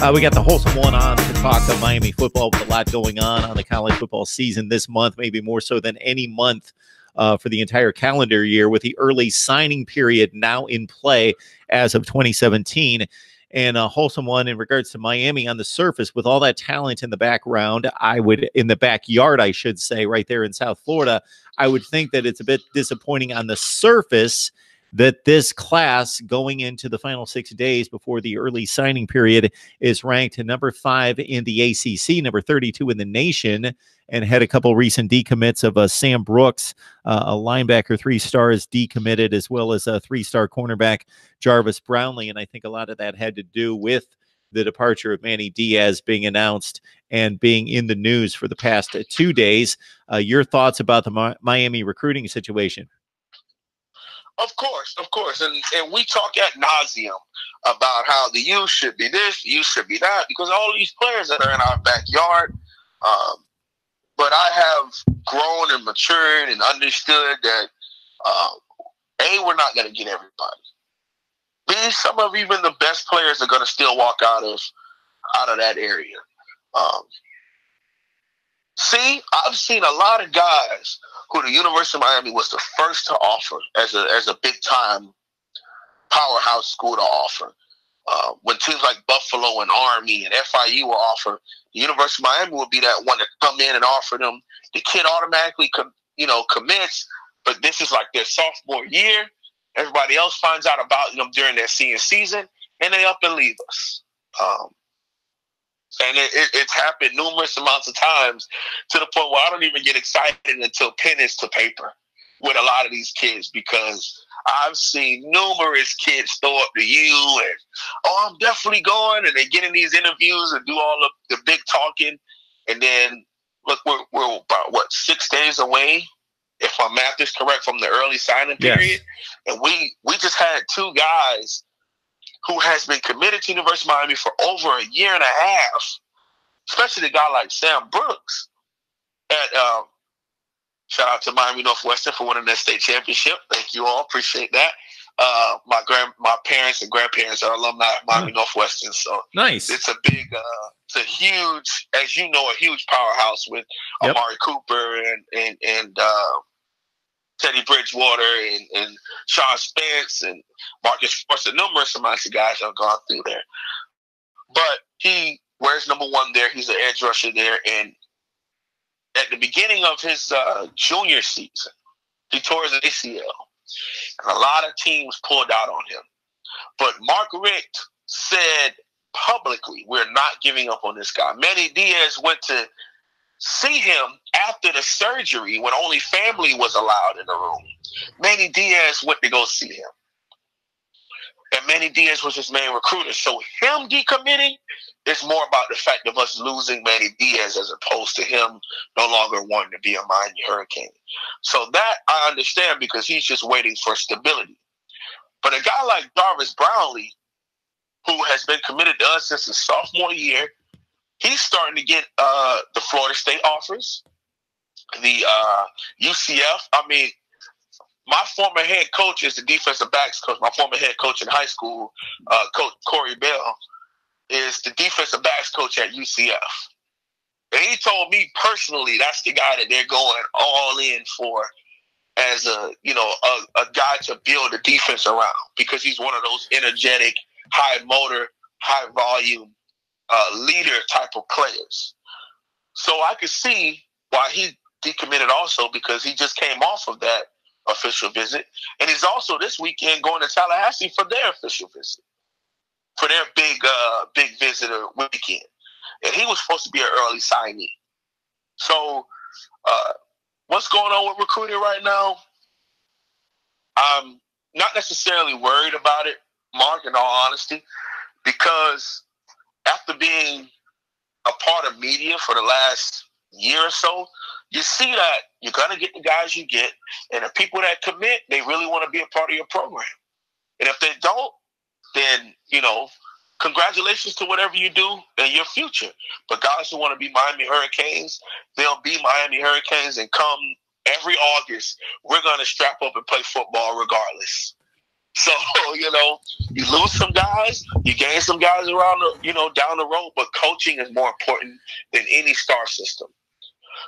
We got the wholesome one on to talk of Miami football with a lot going on the college football season this month, maybe more so than any month for the entire calendar year, with the early signing period now in play as of 2017. And a wholesome one in regards to Miami on the surface, with all that talent in the background, in the backyard, I should say, right there in South Florida, I would think that it's a bit disappointing on the surface that this class going into the final 6 days before the early signing period is ranked number 5 in the ACC, number 32 in the nation, and had a couple recent decommits of Sam Brooks, a linebacker, 3 stars decommitted, as well as a 3-star cornerback, Jarvis Brownlee. And I think a lot of that had to do with the departure of Manny Diaz being announced and being in the news for the past 2 days. Your thoughts about the Miami recruiting situation? Of course. And we talk ad nauseum about how the youth should be this, youth should be that, because all these players that are in our backyard. But I have grown and matured and understood that, A, we're not going to get everybody. B, some of even the best players are going to still walk out of that area. C, I've seen a lot of guys who the University of Miami was the first to offer as a big-time powerhouse school to offer. When teams like Buffalo and Army and FIU will offer, the University of Miami will be that one to come in and offer them. The kid automatically commits, but this is like their sophomore year. Everybody else finds out about them during their senior season, and they up and leave us. And it's happened numerous amounts of times, to the point where I don't even get excited until pen is to paper with a lot of these kids, because I've seen numerous kids throw up the U and, oh, I'm definitely going, and they get in these interviews and do all of the big talking, and then look, we're about 6 days away, if my math is correct, from the early signing period. Yes. And we just had 2 guys who has been committed to University of Miami for over a year and a half, especially a guy like Sam Brooks. Shout out to Miami Northwestern for winning that state championship. Thank you all. Appreciate that. My parents and grandparents are alumni of Miami Northwestern. So nice. It's a big, it's a huge, as you know, a huge powerhouse with Amari Cooper and Teddy Bridgewater and Sean Spence and Marcus Force, and numerous amounts of guys have gone through there. But he wears number 1 there. He's an edge rusher there. And at the beginning of his junior season, he tore his ACL. And a lot of teams pulled out on him. But Mark Richt said publicly, we're not giving up on this guy. Manny Diaz went to see him after the surgery when only family was allowed in the room. Manny Diaz went to go see him. And Manny Diaz was his main recruiter. So him decommitting is more about the fact of us losing Manny Diaz as opposed to him no longer wanting to be a Miami Hurricane. So that I understand, because he's just waiting for stability. But a guy like Jarvis Brownlee, who has been committed to us since his sophomore year, he's starting to get the Florida State offers, the UCF. I mean, my former head coach is the defensive backs coach. My former head coach in high school, Coach Corey Bell, is the defensive backs coach at UCF. And he told me personally that's the guy that they're going all in for as a guy to build a defense around, because he's one of those energetic, high motor, high volume leader type of players. So I could see why he decommitted also, because he just came off of that official visit. And he's also this weekend going to Tallahassee for their official visit, for their big visitor weekend. And he was supposed to be an early signee. So what's going on with recruiting right now? I'm not necessarily worried about it, Mark, in all honesty, because after being a part of media for the last year or so, you see that you're going to get the guys you get, and the people that commit, they really want to be a part of your program. And if they don't, then, congratulations to whatever you do in your future. But guys who want to be Miami Hurricanes, they'll be Miami Hurricanes, and come every August, we're going to strap up and play football regardless. So, you lose some guys, you gain some guys around down the road, but coaching is more important than any star system.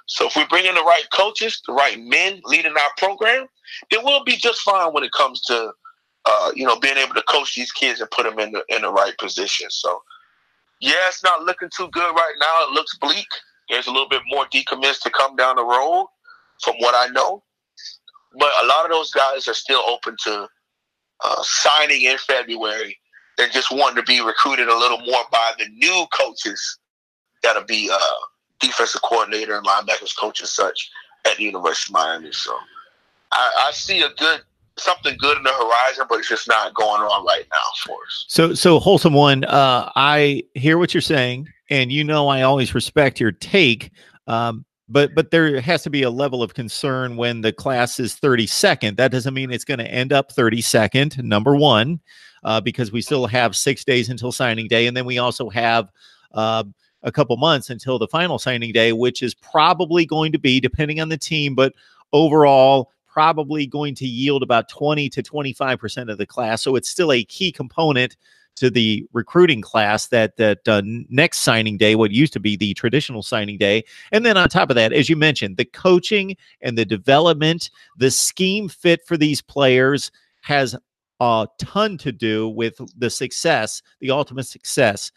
So if we bring in the right coaches, the right men leading our program, then we'll be just fine when it comes to, being able to coach these kids and put them in the right position. So, yeah, it's not looking too good right now. It looks bleak. There's a little bit more decommits to come down the road from what I know. But a lot of those guys are still open to signing in February and just wanting to be recruited a little more by the new coaches that'll be defensive coordinator and linebackers coach and such at the University of Miami. So I see something good in the horizon, but it's just not going on right now for us. So Wholesome One, I hear what you're saying, and I always respect your take. But there has to be a level of concern when the class is 32nd. That doesn't mean it's going to end up 32nd, number one, because we still have 6 days until signing day. And then we also have a couple months until the final signing day, which is probably going to be, depending on the team, but overall, probably going to yield about 20 to 25% of the class. So it's still a key component to the recruiting class that next signing day, what used to be the traditional signing day. And then on top of that, as you mentioned, the coaching and the development, the scheme fit for these players has a ton to do with the success, the ultimate success.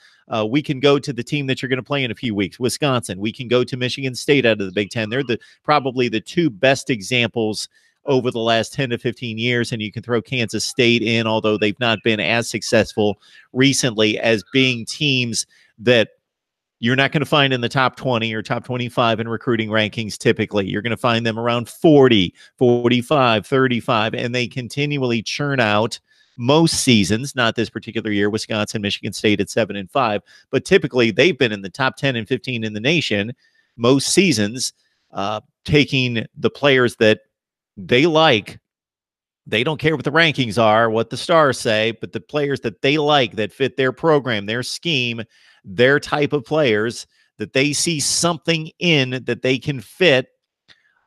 We can go to the team that you're going to play in a few weeks, Wisconsin. We can go to Michigan State out of the Big Ten. They're probably the two best examples over the last 10 to 15 years, and you can throw Kansas State in, although they've not been as successful recently, as being teams that you're not going to find in the top 20 or top 25 in recruiting rankings. Typically, you're going to find them around 40, 45, 35, and they continually churn out most seasons, not this particular year, Wisconsin, Michigan State at 7-5, but typically they've been in the top 10 and 15 in the nation most seasons, taking the players that they like. They don't care what the rankings are, what the stars say, but the players that they like, that fit their program, their scheme, their type of players, that they see something in that they can fit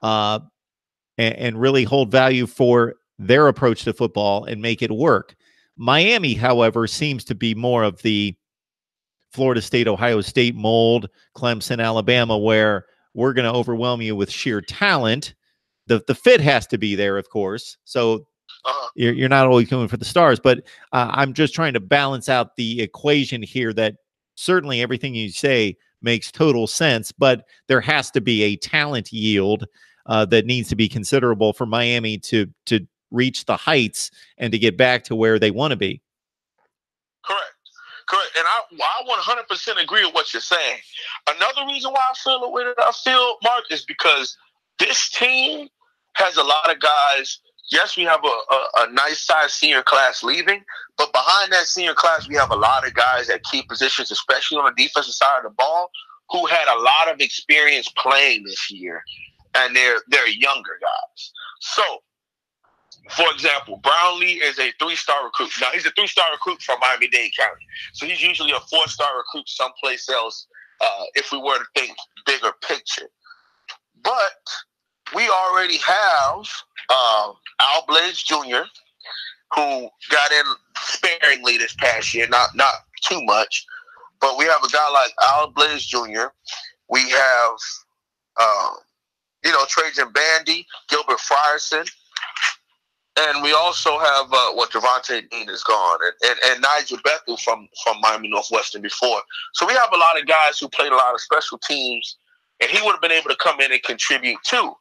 and really hold value for their approach to football and make it work. Miami, however, seems to be more of the Florida State, Ohio State mold, Clemson, Alabama, where we're going to overwhelm you with sheer talent. The fit has to be there, of course. So you're not always going for the stars, but I'm just trying to balance out the equation here that certainly everything you say makes total sense, but there has to be a talent yield that needs to be considerable for Miami to reach the heights and to get back to where they want to be. Correct. And I 100% agree with what you're saying. Another reason why I feel the way that I feel, Mark, is because this team has a lot of guys. Yes, we have a nice size senior class leaving, but behind that senior class, we have a lot of guys at key positions, especially on the defensive side of the ball, who had a lot of experience playing this year, and they're younger guys. So, for example, Brownlee is a 3-star recruit. Now, he's a 3-star recruit from Miami-Dade County, so he's usually a 4-star recruit someplace else if we were to think bigger picture. But we already have Al Blaze Jr., who got in sparingly this past year, not too much, but we have a guy like Al Blaze Jr. We have, Trajan Bandy, Gilbert Frierson, and we also have Devontae Dean is gone, and Nigel Bethel from Miami Northwestern before. So we have a lot of guys who played a lot of special teams, and he would have been able to come in and contribute too.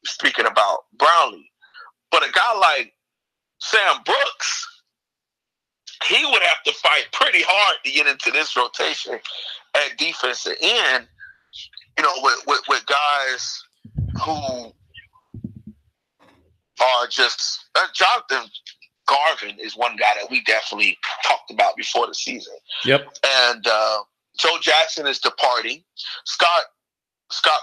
Speaking about Brownlee, but a guy like Sam Brooks, he would have to fight pretty hard to get into this rotation at defensive end. With guys who are just Jonathan Garvin is one guy that we definitely talked about before the season. Yep. And Joe Jackson is departing. Scott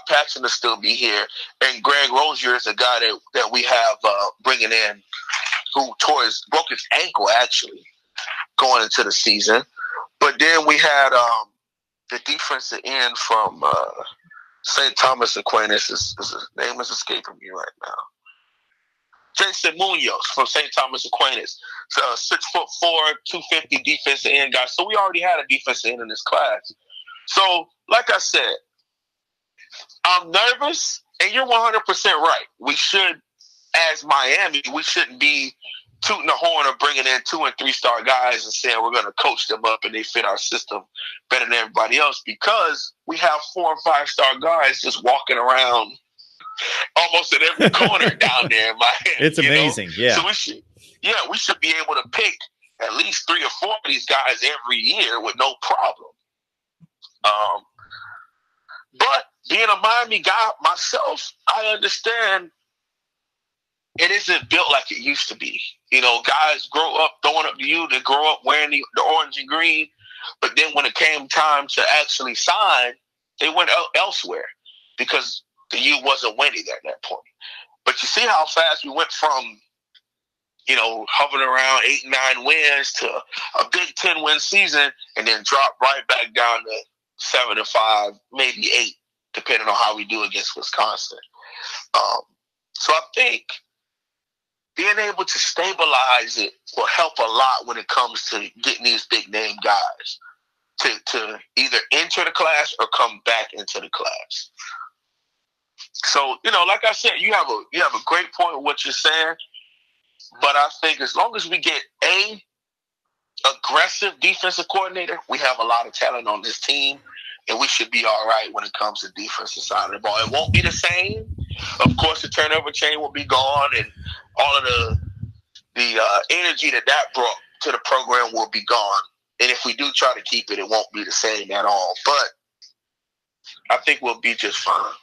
Patson will still be here, and Greg Rozier is a guy that we have bringing in, who broke his ankle actually going into the season. But then we had the defensive end from St. Thomas Aquinas. His name is escaping me right now. Jason Munoz from St. Thomas Aquinas, 6'4", 250 defensive end guy. So we already had a defensive end in this class. So, like I said, I'm nervous, and you're 100% right. We should, as Miami, we shouldn't be tooting the horn or bringing in 2- and 3-star guys and saying we're going to coach them up and they fit our system better than everybody else, because we have 4- and 5-star guys just walking around almost at every corner down there in Miami. It's amazing, yeah. So we should be able to pick at least 3 or 4 of these guys every year with no problem. But being a Miami guy myself, I understand it isn't built like it used to be. You know, guys grow up throwing up to you. They grow up wearing the orange and green. But then when it came time to actually sign, they went elsewhere because the U wasn't winning at that point. But you see how fast we went from, you know, hovering around 8-9 wins to a Big Ten win season, and then drop right back down to 7-5, maybe 8, depending on how we do against Wisconsin. So I think being able to stabilize it will help a lot when it comes to getting these big name guys to either enter the class or come back into the class. So, you know, like I said, you have a great point with what you're saying, but I think as long as we get a aggressive defensive coordinator, we have a lot of talent on this team, and we should be all right when it comes to defensive side of the ball. It won't be the same. Of course, the turnover chain will be gone, and all of the energy that brought to the program will be gone. And if we do try to keep it, it won't be the same at all. But I think we'll be just fine.